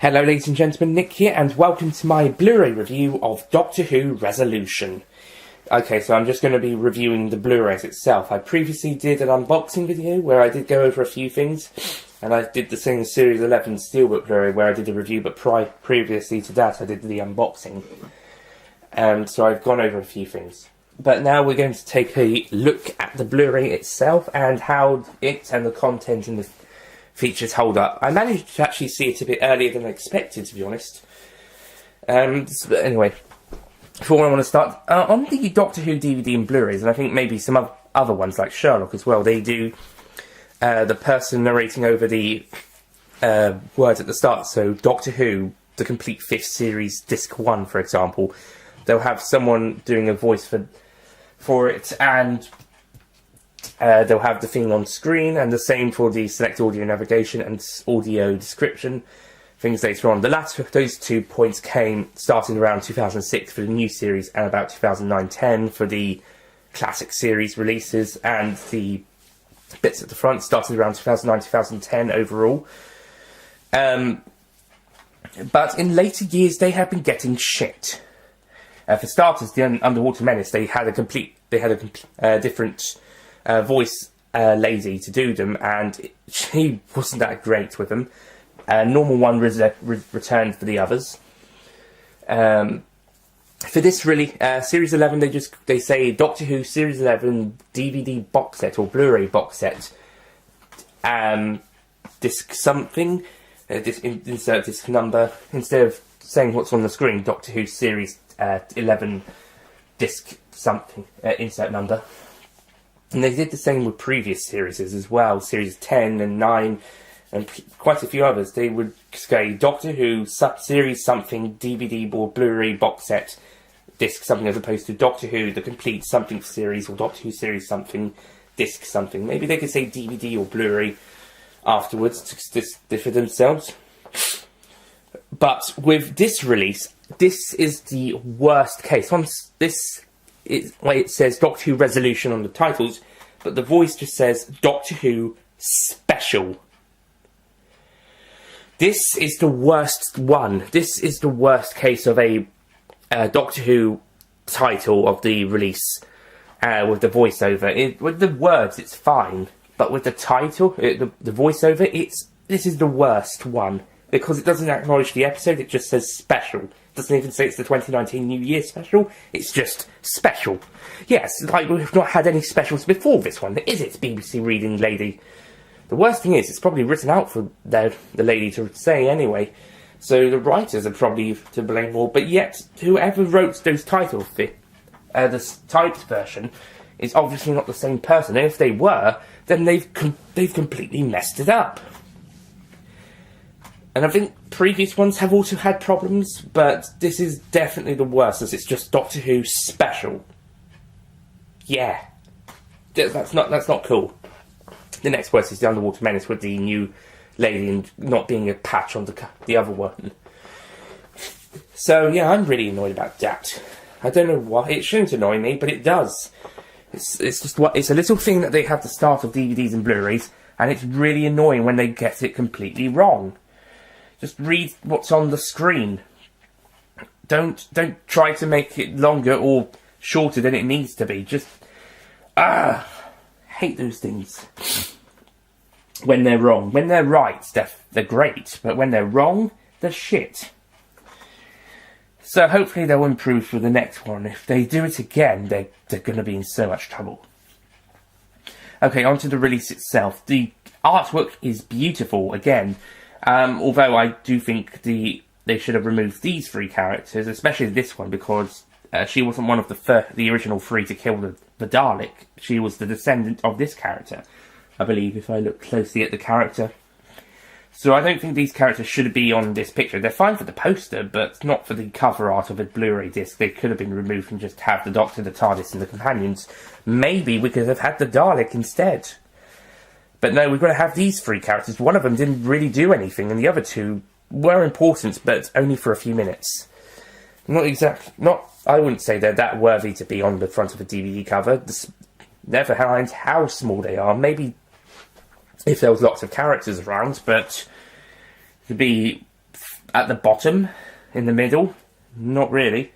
Hello ladies and gentlemen, Nick here, and welcome to my Blu-ray review of Doctor Who Resolution. Okay, so I'm just going to be reviewing the Blu-rays itself. I previously did an unboxing video where I did go over a few things, and I did the same with Series 11 Steelbook Blu-ray where I did a review, but previously to that I did the unboxing. So I've gone over a few things. But now we're going to take a look at the Blu-ray itself and how it and the content and the features hold up. I managed to actually see it a bit earlier than I expected, to be honest. But anyway, before I want to start, on the Doctor Who DVD and Blu-rays, and I think maybe some other ones like Sherlock as well, they do the person narrating over the words at the start. So Doctor Who, the complete 5th series, disc 1, for example, they'll have someone doing a voice for it, and they'll have the thing on screen, and the same for the select audio navigation and audio description things later on. The latter of those 2 points came starting around 2006 for the new series and about 2009-10 for the classic series releases, and the bits at the front started around 2009-2010 overall. But in later years they have been getting shit. For starters, the Underwater Menace, they had a different voice lady to do them, and she wasn't that great with them. Normal one returned for the others. For this really, Series 11, they say Doctor Who Series 11 DVD box set or Blu-ray box set. Disc something, insert disc number, instead of saying what's on the screen, Doctor Who Series 11 disc something, insert number. And they did the same with previous series as well, series 10 and 9, and quite a few others. They would say Doctor Who series something DVD or Blu-ray box set disc something, as opposed to Doctor Who the complete something series or Doctor Who series something disc something. Maybe they could say DVD or Blu-ray afterwards to differ themselves. But with this release, this is the worst case. It says Doctor Who Resolution on the titles, but the voice just says Doctor Who Special. This is the worst one. This is the worst case of a Doctor Who title of the release with the voiceover. With the words, it's fine, but with the title, the voiceover, this is the worst one, because it doesn't acknowledge the episode, it just says special. It doesn't even say it's the 2019 New Year special, it's just special. Yes, like we've not had any specials before this one, is it, BBC reading lady? The worst thing is, it's probably written out for the lady to say anyway, so the writers are probably to blame more, but yet, whoever wrote those titles, the typed version, is obviously not the same person, and if they were, then they've completely messed it up. And I think previous ones have also had problems, but this is definitely the worst, as it's just Doctor Who Special. Yeah. That's not cool. The next worst is the Underwater Menace with the new lady and not being a patch on the other one. So yeah, I'm really annoyed about that. I don't know why. It shouldn't annoy me, but it does. It's a little thing that they have at the start of DVDs and Blu-rays, and it's really annoying when they get it completely wrong. Just read what's on the screen. Don't try to make it longer or shorter than it needs to be. Just hate those things. When they're wrong. When they're right, they're great. But when they're wrong, they're shit. So hopefully they'll improve for the next one. If they do it again, they're going to be in so much trouble. Okay, on to the release itself. The artwork is beautiful again. Although I do think they should have removed these 3 characters, especially this one, because she wasn't one of the original 3 to kill the Dalek. She was the descendant of this character, I believe, if I look closely at the character. So I don't think these characters should be on this picture. They're fine for the poster, but not for the cover art of a Blu-ray disc. They could have been removed and just have the Doctor, the TARDIS, and the companions. Maybe we could have had the Dalek instead. But no, we've got to have these 3 characters. One of them didn't really do anything, and the other 2 were important, but only for a few minutes. I wouldn't say they're that worthy to be on the front of a DVD cover. Never mind how small they are. Maybe if there was lots of characters around, but to be at the bottom, in the middle. Not really.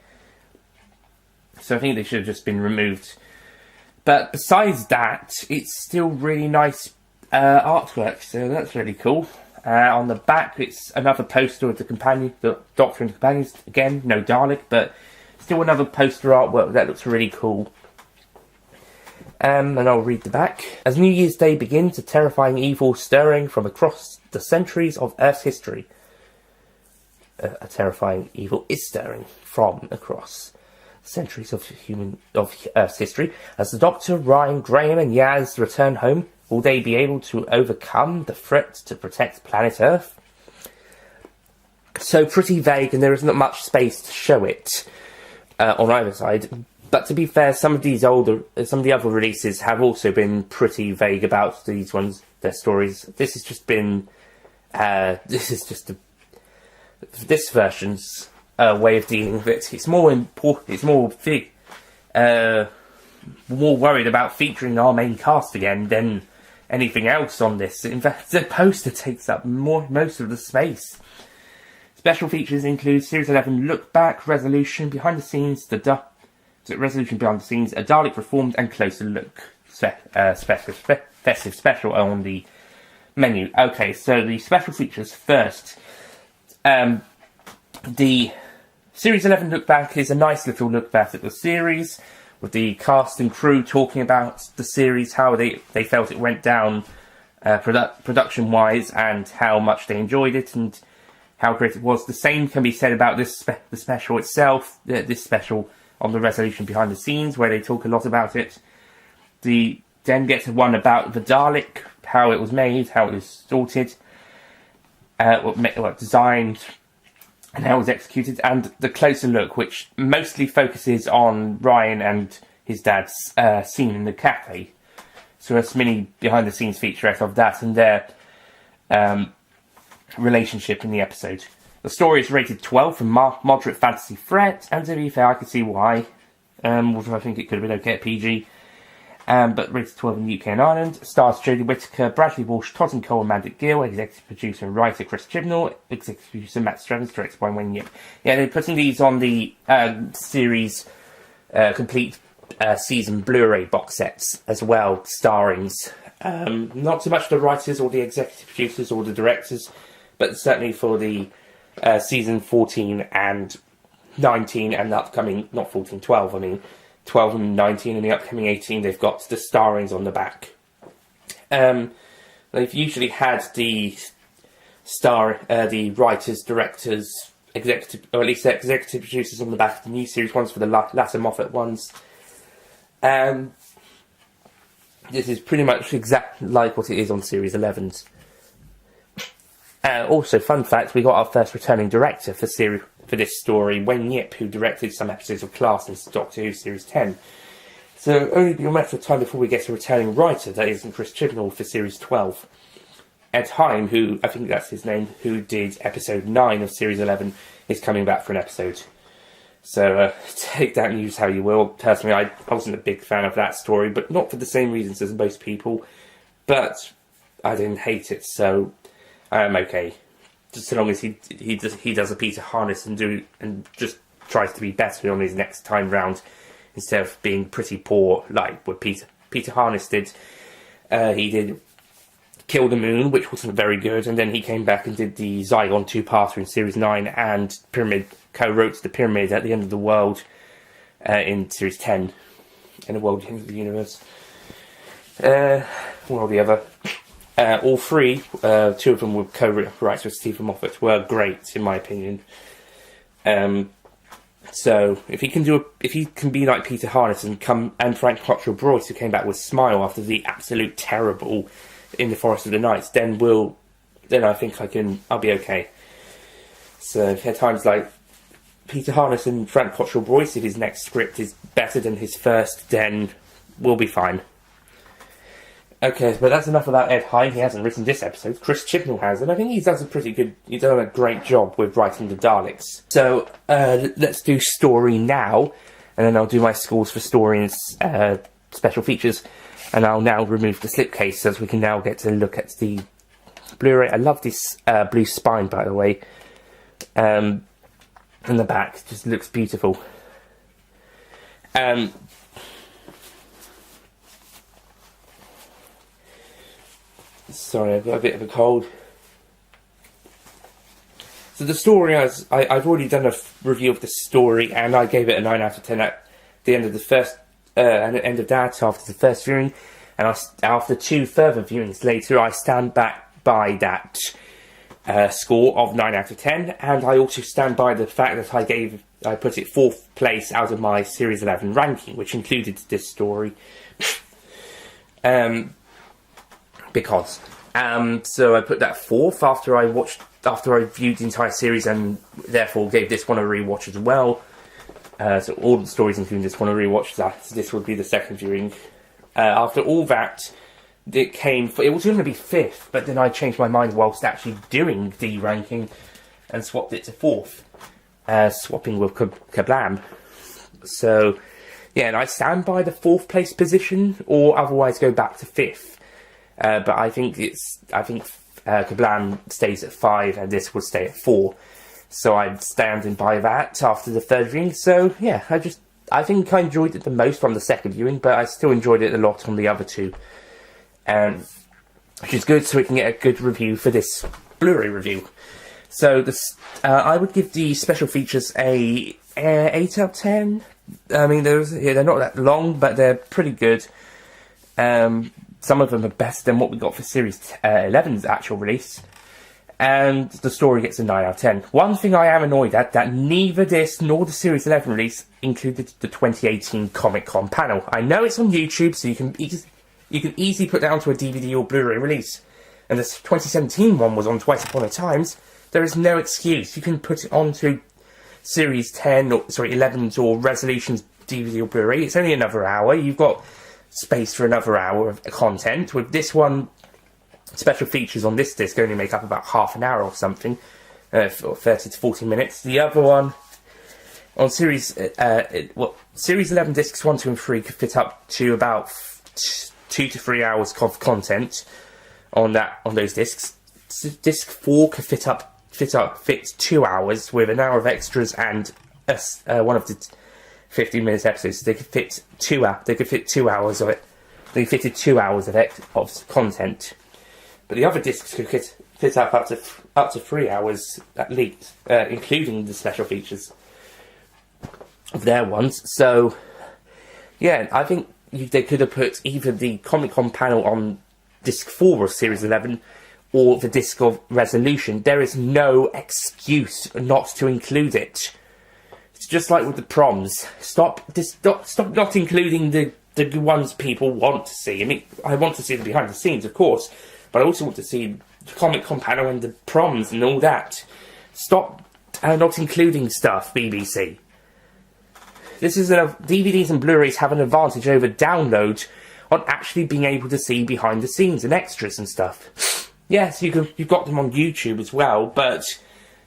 So I think they should have just been removed. But besides that, it's still really nice artwork, so that's really cool. On the back, it's another poster of the Doctor and the companions. Again, no Dalek, but still another poster artwork that looks really cool. And I'll read the back. As New Year's Day begins, a terrifying evil stirring from across the centuries of Earth's history. A terrifying evil is stirring from across centuries of Earth's history. As the Doctor, Ryan, Graham and Yaz return home, will they be able to overcome the threat to protect planet Earth? So pretty vague, and there isn't much space to show it on either side. But to be fair, some of the other releases have also been pretty vague about these ones, their stories. This has just been, this version's way of dealing with it. It's more important. It's more worried about featuring our main cast again than anything else on this. In fact, the poster takes up most of the space. Special features include Series 11 Look Back, Resolution, Behind the Scenes, Resolution Behind the Scenes, a Dalek Reformed, and Closer Look. Festive Special on the menu. Okay, so the special features first. The Series 11 Look Back is a nice little look back at the series, with the cast and crew talking about the series, how they felt it went down production-wise, and how much they enjoyed it, and how great it was. The same can be said about the special itself, this special on the Resolution Behind the Scenes, where they talk a lot about it. Then gets one about the Dalek, how it was made, how it was sorted, what designed, and how it was executed, and the Closer Look, which mostly focuses on Ryan and his dad's scene in the cafe. So a mini behind-the-scenes featurette of that and their relationship in the episode. The story is rated 12 for moderate fantasy threat, and to be fair, I could see why. I think it could have been okay at PG. But rated 12 in the UK and Ireland. Stars Jodie Whittaker, Bradley Walsh, Todd Cole and Mandy Gill, executive producer and writer Chris Chibnall, executive producer Matt Strevens, directed by Wayne Yip. Yeah, they're putting these on the series complete season Blu-ray box sets as well, starrings. Not so much the writers or the executive producers or the directors, but certainly for the season 14 and 19 and the upcoming, not 14, 12, I mean, 12 and 19 and the upcoming 18, they've got the starrings on the back. They've usually had the writers, directors, executive, or at least executive producers on the back of the new series ones for the latter Moffat ones. This is pretty much exactly like what it is on Series 11's. Also, fun fact, we got our first returning director for this story, Wayne Yip, who directed some episodes of Class in Doctor Who Series 10. So it'll only be a matter of time before we get a returning writer, that isn't Chris Chibnall, for Series 12. Ed Heim, who, I think that's his name, who did episode 9 of Series 11, is coming back for an episode. So take that news how you will. Personally, I wasn't a big fan of that story, but not for the same reasons as most people. But I didn't hate it, so I'm okay. Just so long as he does a Peter Harness and just tries to be better on his next time round, instead of being pretty poor like what Peter Harness did. He did Kill the Moon, which wasn't very good, and then he came back and did the Zygon 2-parter in Series 9, and co-wrote The Pyramid at the End of the World in Series 10, in the World End of the Universe. One or the other. All three, two of them were co-writes with Stephen Moffat, were great in my opinion. So if he can be like Peter Harness and Frank Cottrell-Boyce, who came back with Smile after the absolute terrible In the Forest of the Nights, then I think I'll be okay. So at times like Peter Harness and Frank Cottrell-Boyce, if his next script is better than his first, then we'll be fine. Okay, but that's enough about Ed Heim. He hasn't written this episode. Chris Chibnall has, and I think he's done a great job with writing the Daleks. So, let's do story now, and then I'll do my scores for story and special features, and I'll now remove the slipcase so we can now get to look at the Blu-ray. I love this blue spine, by the way. In the back, just looks beautiful. Sorry, I've got a bit of a cold. So the story, I've already done a review of the story, and I gave it a 9 out of 10 at the end of the first, end of that, after the first viewing, and after 2 further viewings later, I stand back by that score of 9 out of 10, and I also stand by the fact that I put it 4th place out of my Series 11 ranking, which included this story. Because so I put that 4th after I viewed the entire series, and therefore gave this one a rewatch as well. So all the stories, including this one, a rewatch. So this would be the 2nd viewing. After all that, it was going to be 5th, but then I changed my mind whilst actually doing the ranking and swapped it to 4th, swapping with Kablam. So yeah, and I stand by the 4th place position, or otherwise go back to 5th. But I think Kablam stays at 5, and this will stay at 4. So I'm standing by that after the 3rd viewing. So yeah, I think I enjoyed it the most from the 2nd viewing, but I still enjoyed it a lot on the other 2. Which is good, so we can get a good review for this Blu-ray review. So I would give the special features a 8 out of 10. I mean, they're not that long, but they're pretty good. Some of them are better than what we got for Series 11's actual release. And the story gets a 9 out of 10. One thing I am annoyed at, that neither this nor the Series 11 release included the 2018 Comic-Con panel. I know it's on YouTube, so you can easily put that onto a DVD or Blu-ray release. And the 2017 one was on Twice Upon a Times. There is no excuse. You can put it onto Series 11's or Resolution's DVD or Blu-ray. It's only another hour. You've got space for another hour of content. With this one, special features on this disc only make up about half an hour or something, or 30 to 40 minutes. The other one on Series 11 discs 1, 2 and 3 could fit up to about 2 to 3 hours of content on those discs. Disc 4 could fit 2 hours with an hour of extras and one of the 15-minute episodes. They could fit 2 hours. They could fit 2 hours of it. They fitted 2 hours of content. But the other discs could fit up to 3 hours at least, including the special features of their ones. So yeah, I think they could have put either the Comic-Con panel on disc 4 of Series 11 or the disc of Resolution. There is no excuse not to include it. It's just like with the proms. Stop not including the ones people want to see. I mean, I want to see the behind the scenes, of course, but I also want to see the Comic-Con panel and the proms and all that. Stop not including stuff, BBC. DVDs and Blu-rays have an advantage over download on actually being able to see behind the scenes and extras and stuff. Yes, you've got them on YouTube as well, but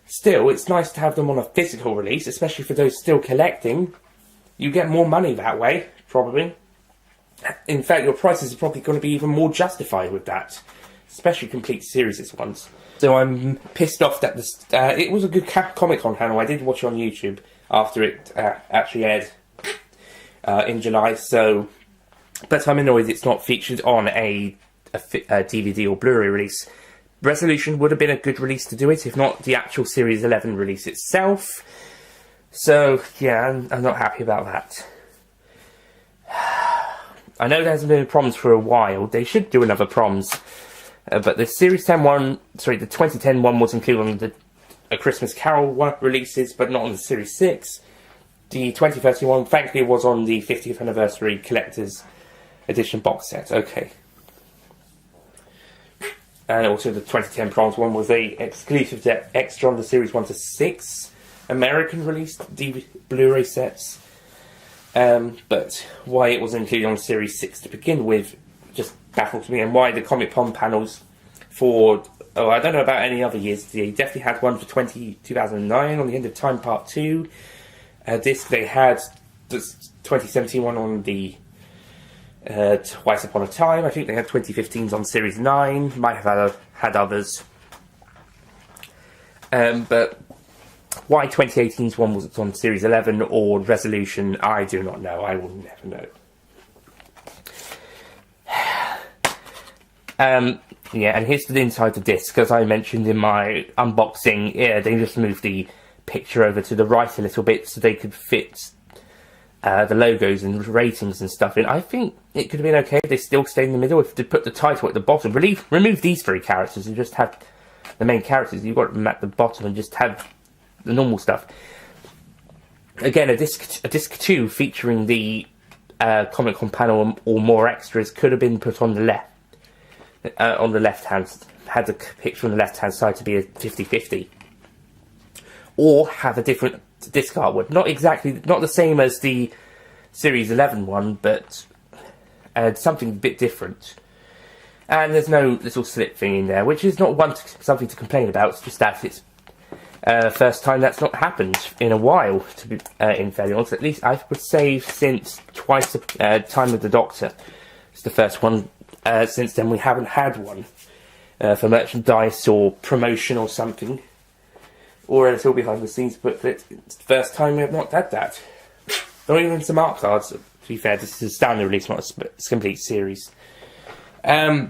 still, it's nice to have them on a physical release, especially for those still collecting. You get more money that way, probably. In fact, your prices are probably going to be even more justified with that, especially complete series ones. So I'm pissed off that it was a good Comic-Con panel. I did watch it on YouTube after it actually aired in July. But I'm annoyed it's not featured on a DVD or Blu-ray release. Resolution would have been a good release to do it, if not the actual Series 11 release itself. So yeah, I'm not happy about that. I know there hasn't been problems for a while. They should do another proms. But the Series 10 one, the 2010 one was included on the A Christmas Carol releases, but not on the Series 6. The 2013 one, thankfully, was on the 50th Anniversary Collector's Edition box set. Okay. And also the 2010 proms one was a exclusive extra on the Series 1 to 6 American released Blu-ray sets. But why it was included on Series 6 to begin with just baffles me, and why the Comic-Con panels for, I don't know about any other years, they definitely had one for 2009 on the End of Time Part 2 disc. They had the 2017 one on the Twice Upon a Time. I think they had 2015s on Series 9, might have had others. But Why 2018's one wasn't on Series 11 or Resolution, I do not know. I will never know. Yeah, and here's the inside of the disc. As I mentioned in my unboxing, yeah, they just moved the picture over to the right a little bit so they could fit the logos and ratings and stuff in. I think it could have been okay if they still stayed in the middle, if they put the title at the bottom. Remove these three characters and just have the main characters. You've got them at the bottom and just have the normal stuff. Again, a disc 2 featuring the Comic-Con panel or more extras could have been put on the left. On the left hand, had the picture on the left hand side to be a 50-50. Or have a different disc artwork. Not the same as the Series 11 one, but something a bit different. And there's no little slip thing in there, which is not something to complain about. It's just that it's first time that's not happened in a while, to be in fairly honest. At least I would say since Twice the Time of the Doctor. It's the first one. Since then we haven't had one for merchandise or promotion or something. Or a little behind the scenes booklet. It's the first time we have not had that. Not even some art cards. To be fair, this is a standard release, not a complete series. So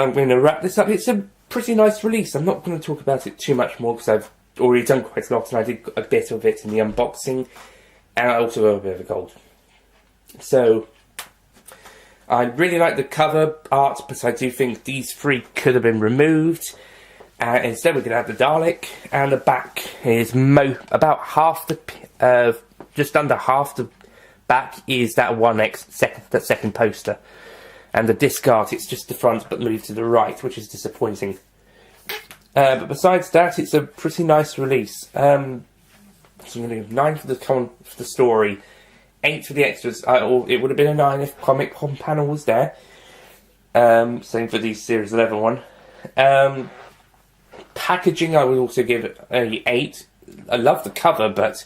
I'm going to wrap this up. It's a pretty nice release. I'm not going to talk about it too much more because I've already done quite a lot, and I did a bit of it in the unboxing, and I also have a bit of a cold. So I really like the cover art, but I do think these three could have been removed. Instead, we're going to have the Dalek, and the back is about half the, just under half the back is that second poster, and the disc art, it's just the front but moved to the right, which is disappointing. But besides that, it's a pretty nice release. So I'm going to give 9 for the story, 8 for the extras. It would have been a 9 if Comic-Con panel was there. Same for the Series 11 one. Packaging, I would also give it a 8. I love the cover, but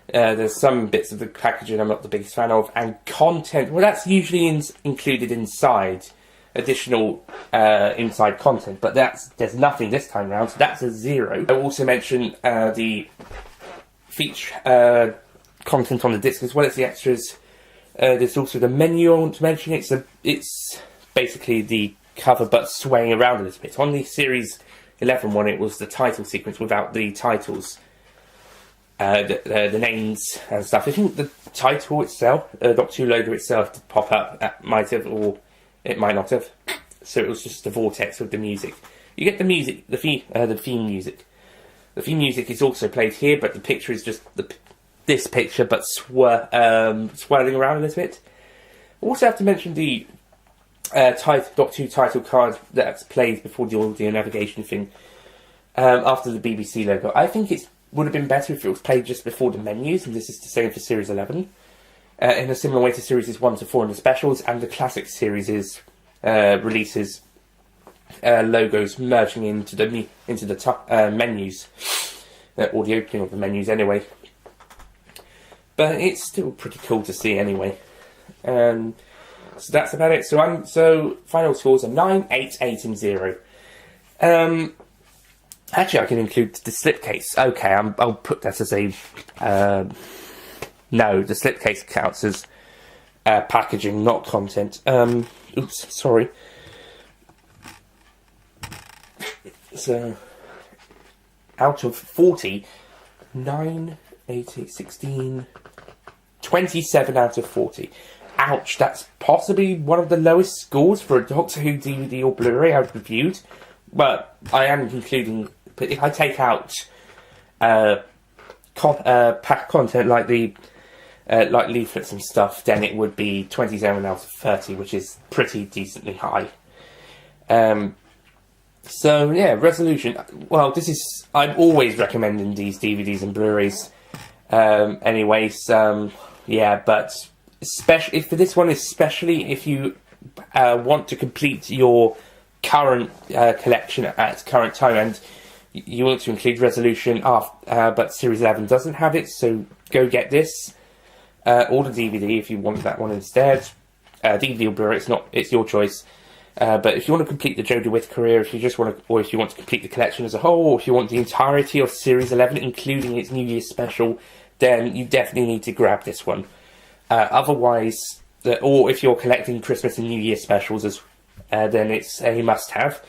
there's some bits of the packaging I'm not the biggest fan of. And content, well, that's usually included inside, additional inside content, but there's nothing this time around, so that's a 0. I will also mention the feature content on the disc as well as the extras. There's also the menu I want to mention. It's basically the cover but swaying around a little bit. On the Series 11 one, it was the title sequence without the titles, the names and stuff. I think the title itself, Doctor Who logo itself, did pop up. That might have, or it might not have. So it was just the vortex with the music. You get the music, the theme music. The theme music is also played here, but the picture is just this picture, but swirling around a little bit. I also have to mention the Doctor Who title card that's played before the audio navigation thing after the BBC logo. I think it would have been better if it was played just before the menus, and this is the same for Series 11. In a similar way to Series 1 to 4 and the specials, and the classic series releases logos merging into the menus, or the opening of the menus anyway. But it's still pretty cool to see anyway. So that's about it. So final scores are 9, 8, 8 and 0. Actually, I can include the slipcase. Okay, I'll put that as a... no, the slipcase counts as packaging, not content. Oops, sorry. So, out of 40, 9, 8, 16, 27 out of 40. Ouch, that's possibly one of the lowest scores for a Doctor Who DVD or Blu-ray I've reviewed. But I am including... But if I take out pack content like the like leaflets and stuff, then it would be 27 out of 30, which is pretty decently high. So yeah, Resolution. Well, I'm always recommending these DVDs and Blu-rays. Anyways, yeah, but especially for this one, especially if you want to complete your current collection at current time, and you want to include Resolution, but Series 11 doesn't have it, so go get this. Or the DVD if you want that one instead. DVD or Blu-ray, it's your choice. But if you want to complete the Jodie Whittaker career, if you just want to, or if you want to complete the collection as a whole, or if you want the entirety of Series 11, including its New Year's special, then you definitely need to grab this one. Otherwise, or if you're collecting Christmas and New Year specials, then it's a must-have.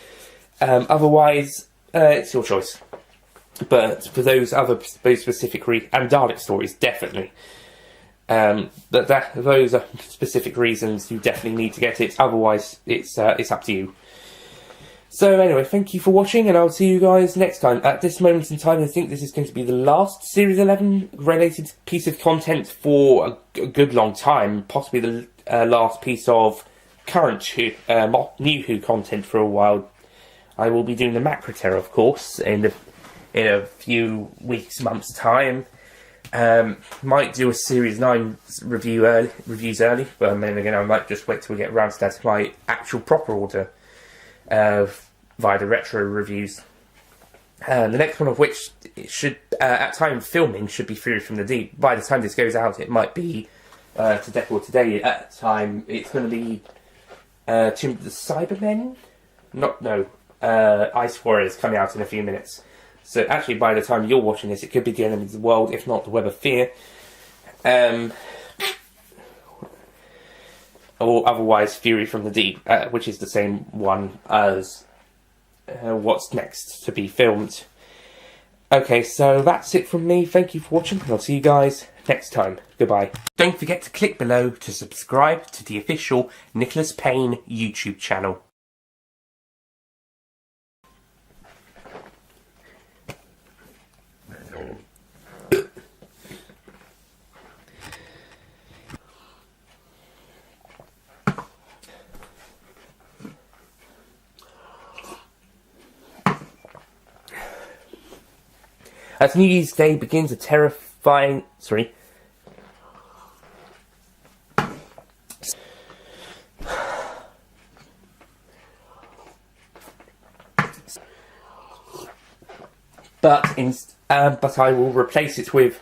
Otherwise, it's your choice. But for those specific and Dalek stories, definitely. Those are specific reasons you definitely need to get it. Otherwise, it's up to you. So anyway, thank you for watching, and I'll see you guys next time. At this moment in time, I think this is going to be the last Series 11 related piece of content for a good long time. Possibly the last piece of current New Who content for a while. I will be doing the Macra Terror, of course, in a few weeks, months' time. Might do a Series 9 reviews early, but then again I might just wait till we get around to that in my actual proper order via the retro reviews. The next one of which should, at time of filming, should be Fury from the Deep. By the time this goes out, it might be today. At the time, it's going to be Tomb of the Cybermen. Ice Warriors coming out in a few minutes. So actually, by the time you're watching this, it could be the Enemies of the World, if not the Web of Fear. Or otherwise, Fury from the Deep, which is the same one as what's next to be filmed. Okay, so that's it from me. Thank you for watching, and I'll see you guys next time. Goodbye. Don't forget to click below to subscribe to the official Nicholas Payne YouTube channel. As New Year's Day begins a terrifying... But I will replace it with